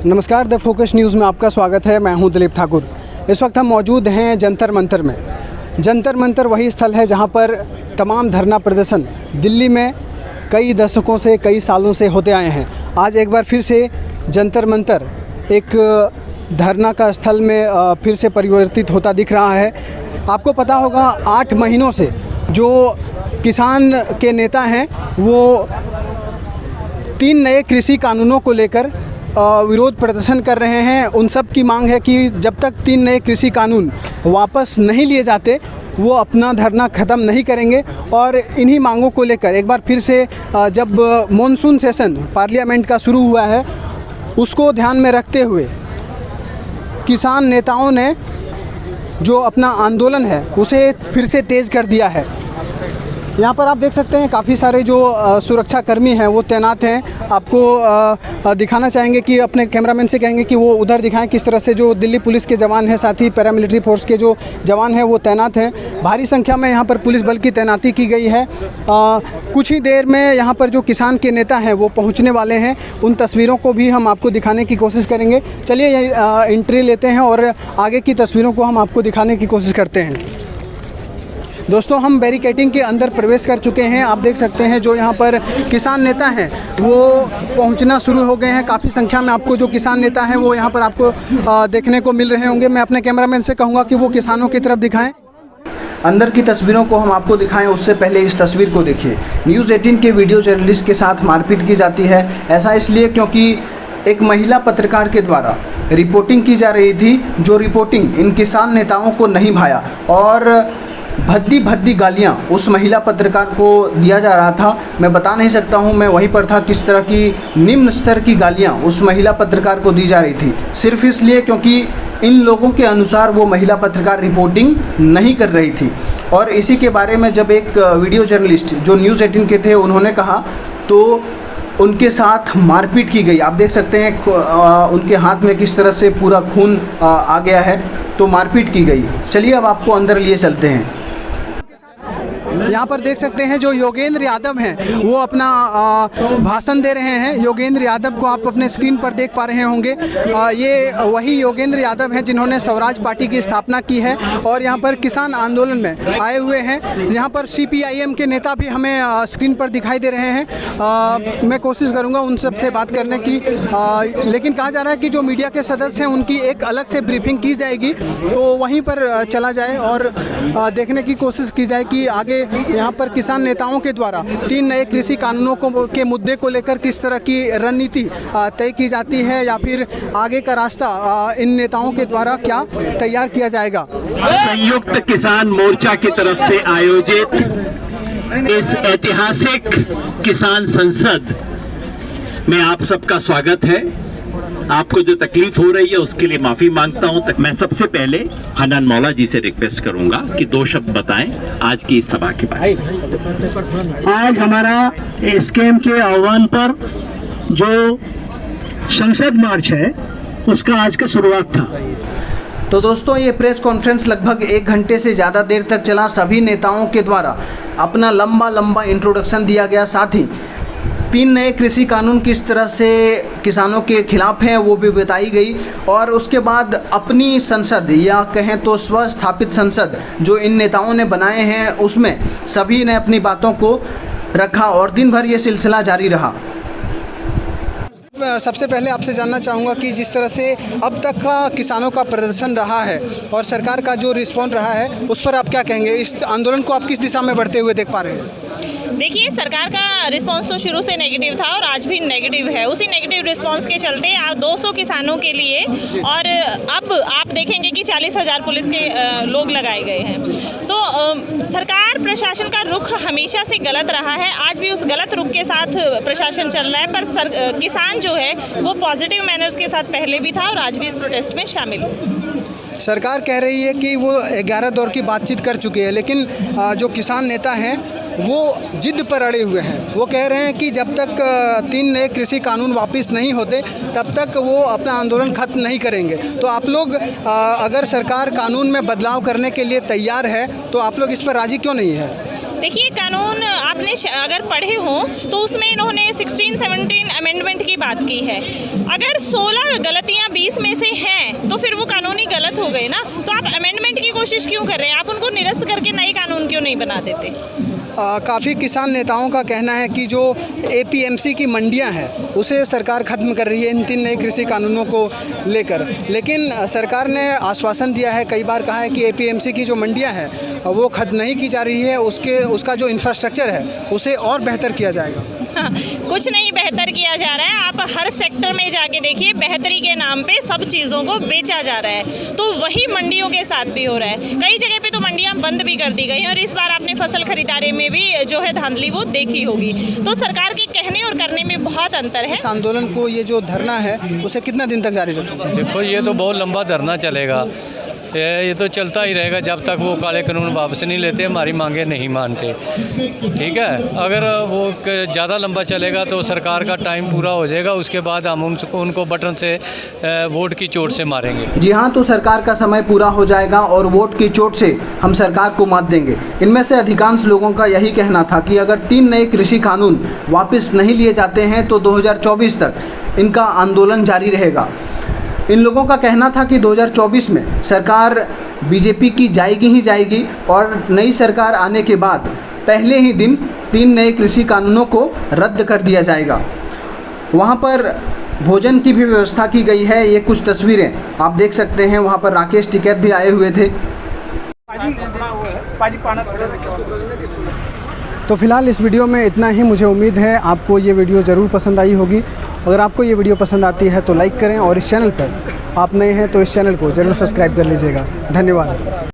नमस्कार, the focus news में आपका स्वागत है। मैं हूं दिलीप ठाकुर। इस वक्त हम मौजूद हैं जंतर मंतर में। जंतर मंतर वही स्थल है जहां पर तमाम धरना प्रदर्शन दिल्ली में कई दशकों से, कई सालों से होते आए हैं। आज एक बार फिर से जंतर मंतर एक धरना का स्थल में फिर से परिवर्तित होता दिख रहा है। आपको पता होगा 8 महीनों से जो किसान के नेता हैं वो 3 नए कृषि कानूनों को लेकर विरोध प्रदर्शन कर रहे हैं। उन सब की मांग है कि जब तक 3 नए कृषि कानून वापस नहीं लिए जाते वो अपना धरना ख़त्म नहीं करेंगे। और इन्हीं मांगों को लेकर एक बार फिर से जब मॉनसून सेशन पार्लियामेंट का शुरू हुआ है उसको ध्यान में रखते हुए किसान नेताओं ने जो अपना आंदोलन है उसे फिर से तेज़ कर दिया है। यहाँ पर आप देख सकते हैं काफ़ी सारे जो सुरक्षा कर्मी हैं वो तैनात हैं। आपको दिखाना चाहेंगे कि अपने कैमरामैन से कहेंगे कि वो उधर दिखाएं किस तरह से जो दिल्ली पुलिस के जवान हैं, साथ ही पैरामिलिट्री फोर्स के जो जवान हैं वो तैनात हैं। भारी संख्या में यहाँ पर पुलिस बल की तैनाती की गई है। कुछ ही देर में यहाँ पर जो किसान के नेता हैं वो पहुँचने वाले हैं। उन तस्वीरों को भी हम आपको दिखाने की कोशिश करेंगे। चलिए एंट्री लेते हैं और आगे की तस्वीरों को हम आपको दिखाने की कोशिश करते हैं। दोस्तों, हम बैरिकेडिंग के अंदर प्रवेश कर चुके हैं। आप देख सकते हैं जो यहाँ पर किसान नेता हैं वो पहुँचना शुरू हो गए हैं। काफ़ी संख्या में आपको जो किसान नेता हैं वो यहाँ पर आपको देखने को मिल रहे होंगे। मैं अपने कैमरामैन से कहूँगा कि वो किसानों की तरफ दिखाएं। अंदर की तस्वीरों को हम आपको दिखाएं उससे पहले इस तस्वीर को देखिए। न्यूज़ 18 के वीडियो जर्नलिस्ट के साथ मारपीट की जाती है। ऐसा इसलिए क्योंकि एक महिला पत्रकार के द्वारा रिपोर्टिंग की जा रही थी, जो रिपोर्टिंग इन किसान नेताओं को नहीं भाया और भद्दी गालियाँ उस महिला पत्रकार को दिया जा रहा था। मैं बता नहीं सकता हूँ, मैं वहीं पर था, किस तरह की निम्न स्तर की गालियाँ उस महिला पत्रकार को दी जा रही थी, सिर्फ इसलिए क्योंकि इन लोगों के अनुसार वो महिला पत्रकार रिपोर्टिंग नहीं कर रही थी। और इसी के बारे में जब एक वीडियो जर्नलिस्ट जो न्यूज़ 18 के थे उन्होंने कहा तो उनके साथ मारपीट की गई। आप देख सकते हैं उनके हाथ में किस तरह से पूरा खून आ गया है, तो मारपीट की गई। चलिए अब आपको अंदर लिए चलते हैं। यहाँ पर देख सकते हैं जो योगेंद्र यादव हैं वो अपना भाषण दे रहे हैं। योगेंद्र यादव को आप अपने स्क्रीन पर देख पा रहे होंगे। ये वही योगेंद्र यादव हैं जिन्होंने स्वराज पार्टी की स्थापना की है और यहाँ पर किसान आंदोलन में आए हुए हैं। यहाँ पर CPIM के नेता भी हमें स्क्रीन पर दिखाई दे रहे हैं। मैं कोशिश करूँगा उन सब से बात करने की, लेकिन कहा जा रहा है कि जो मीडिया के सदस्य हैं उनकी एक अलग से ब्रीफिंग की जाएगी, तो वहीं पर चला जाए और देखने की कोशिश की जाए कि आगे यहाँ पर किसान नेताओं के द्वारा 3 नए कृषि कानूनों के मुद्दे को लेकर किस तरह की रणनीति तय की जाती है या फिर आगे का रास्ता इन नेताओं के द्वारा क्या तैयार किया जाएगा। संयुक्त किसान मोर्चा की तरफ से आयोजित इस ऐतिहासिक किसान संसद में आप सबका स्वागत है। आपको जो तकलीफ हो रही है उसके लिए माफी मांगता हूं। मैं सबसे पहले हनन मौला जी से रिक्वेस्ट करूंगा कि 2 शब्द बताएं आज की इस सभा के बारे में। आज हमारा एसकेएम के आह्वान पर जो संसद मार्च है उसका आज का शुरुआत था। तो दोस्तों, ये प्रेस कॉन्फ्रेंस लगभग 1 घंटे से ज़्यादा देर तक चला। सभी नेताओं के द्वारा अपना लंबा इंट्रोडक्शन दिया गया। साथ ही 3 नए कृषि कानून किस तरह से किसानों के खिलाफ हैं वो भी बताई गई। और उसके बाद अपनी संसद या कहें तो स्वस्थापित संसद जो इन नेताओं ने बनाए हैं उसमें सभी ने अपनी बातों को रखा और दिन भर ये सिलसिला जारी रहा। सबसे पहले आपसे जानना चाहूँगा कि जिस तरह से अब तक का किसानों का प्रदर्शन रहा है और सरकार का जो रिस्पॉन्स रहा है उस पर आप क्या कहेंगे? इस आंदोलन को आप किस दिशा में बढ़ते हुए देख पा रहे हैं? देखिए, सरकार का रिस्पांस तो शुरू से नेगेटिव था और आज भी नेगेटिव है। उसी नेगेटिव रिस्पांस के चलते 200 किसानों के लिए और अब आप देखेंगे कि 40,000 पुलिस के लोग लगाए गए हैं। तो सरकार प्रशासन का रुख हमेशा से गलत रहा है। आज भी उस गलत रुख के साथ प्रशासन चल रहा है, पर किसान जो है वो पॉजिटिव मैनर्स के साथ पहले भी था और आज भी इस प्रोटेस्ट में शामिल है। सरकार कह रही है कि वो 11 दौर की बातचीत कर चुकी है, लेकिन जो किसान नेता हैं वो जिद पर अड़े हुए हैं। वो कह रहे हैं कि जब तक 3 नए कृषि कानून वापस नहीं होते तब तक वो अपना आंदोलन खत्म नहीं करेंगे। तो आप लोग अगर सरकार कानून में बदलाव करने के लिए तैयार है तो आप लोग इस पर राजी क्यों नहीं है? देखिए, कानून आपने पढ़े हों तो उसमें इन्होंने 16-17 अमेंडमेंट की बात की है। अगर 16 गलतियां 20 में से हैं तो फिर वो कानूनी गलत हो गए ना, तो आप अमेंडमेंट की कोशिश क्यों कर रहे हैं? आप उनको निरस्त करके नए कानून क्यों नहीं बना देते? काफ़ी किसान नेताओं का कहना है कि जो APMC की मंडियां हैं उसे सरकार ख़त्म कर रही है इन 3 नए कृषि कानूनों को लेकर, लेकिन सरकार ने आश्वासन दिया है, कई बार कहा है कि APMC की जो मंडियां हैं वो ख़त्म नहीं की जा रही है, उसका जो इंफ्रास्ट्रक्चर है उसे और बेहतर किया जाएगा। कुछ नहीं बेहतर किया जा रहा है। आप हर सेक्टर में जाके देखिए, बेहतरी के नाम पे सब चीज़ों को बेचा जा रहा है, तो वही मंडियों के साथ भी हो रहा है। कई जगह पे तो मंडियां बंद भी कर दी गई हैं और इस बार आपने फसल खरीदारी में भी जो है धांधली वो देखी होगी। तो सरकार के कहने और करने में बहुत अंतर है। इस आंदोलन को, ये जो धरना है उसे कितना दिन तक जारी रखेंगे? देखो, ये तो बहुत लंबा धरना चलेगा, ये तो चलता ही रहेगा जब तक वो काले कानून वापस नहीं लेते, हमारी मांगे नहीं मानते। ठीक है, अगर वो ज़्यादा लंबा चलेगा तो सरकार का टाइम पूरा हो जाएगा, उसके बाद हम उनको बटन से वोट की चोट से मारेंगे। जी हाँ, तो सरकार का समय पूरा हो जाएगा और वोट की चोट से हम सरकार को मात देंगे। इनमें से अधिकांश लोगों का यही कहना था कि अगर 3 नए कृषि कानून वापस नहीं लिए जाते हैं तो 2024 तक इनका आंदोलन जारी रहेगा। इन लोगों का कहना था कि 2024 में सरकार बीजेपी की जाएगी ही जाएगी और नई सरकार आने के बाद पहले ही दिन 3 नए कृषि कानूनों को रद्द कर दिया जाएगा। वहाँ पर भोजन की भी व्यवस्था की गई है, ये कुछ तस्वीरें आप देख सकते हैं। वहाँ पर राकेश टिकैत भी आए हुए थे। तो फिलहाल इस वीडियो में इतना ही। मुझे उम्मीद है आपको ये वीडियो ज़रूर पसंद आई होगी। अगर आपको ये वीडियो पसंद आती है तो लाइक करें और इस चैनल पर आप नए हैं तो इस चैनल को ज़रूर सब्सक्राइब कर लीजिएगा। धन्यवाद।